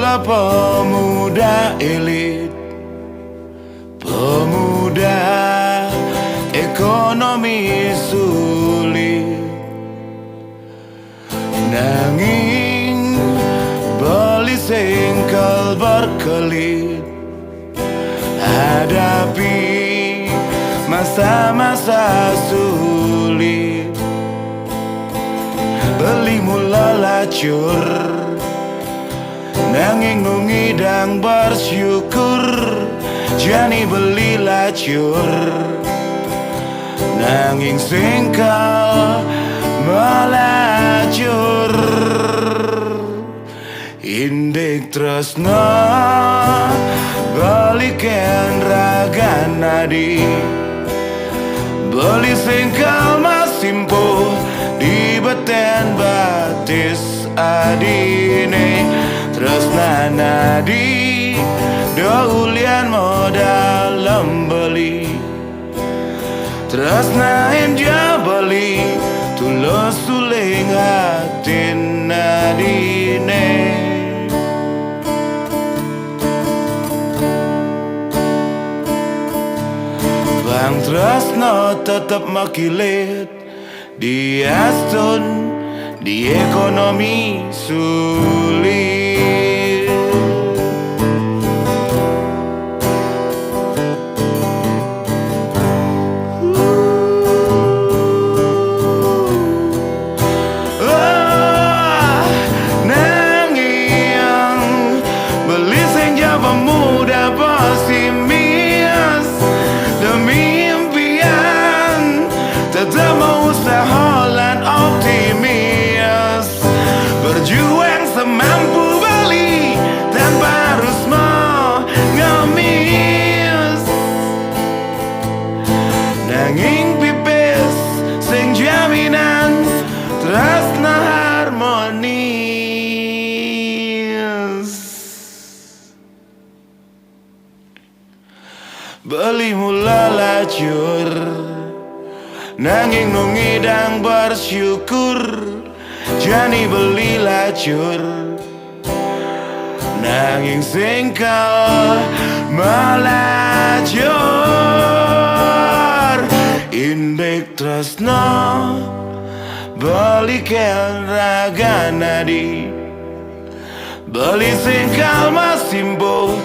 adalah pemuda elit, pemuda ekonomi sulit, nanging beli singkel berkelit, hadapi masa-masa sulit. Beli mula lacur, nanging ngidang bersyukur. Jani beli lacur, nanging singkel melacur. Indik tresna balikan raga nadi, beli singkel masimpo di beten batis adine. Tresna nadi daulian modal lembeli, tresna enja beli tulus suling hati nadine. Bang tresna tetap makilit di astun di ekonomi sulit. Nanging beli senja pemuda pesimis demi impian, tetap mau usaha dan optimis, berjuang semampu beli tanpa harus mengemis. Nanging pipis sing jaminan tresna harmonis. Beli mula lacur, nanging ngidang bersyukur. Jani beli lacur, nanging singkel melacur. Indik tresna balikan raga nadi, beli singkel masimpo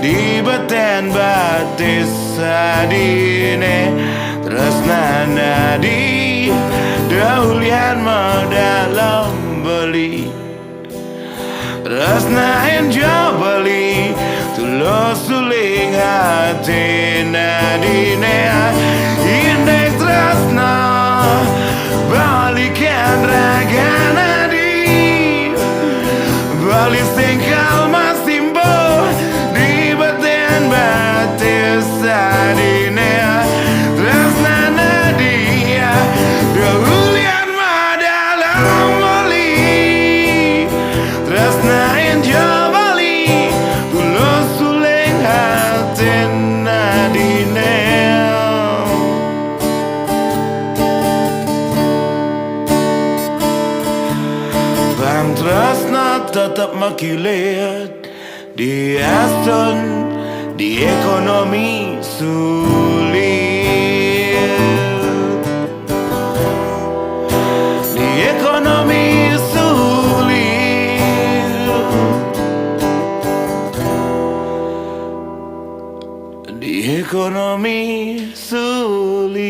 di beten batis adine. Tresna nadi daulian modal beli, tresna enja beli tulus suling hati nadine. Indek tresna balikan raga nadi, beli singkel masimpo di beten batis adine. Tresna nadi daulian modal beli, tresna enja beli tulus suling hati nadine. Bang tresna tetap makilit di astun di ekonomi sulit, di ekonomi sulit, di ekonomi sulit.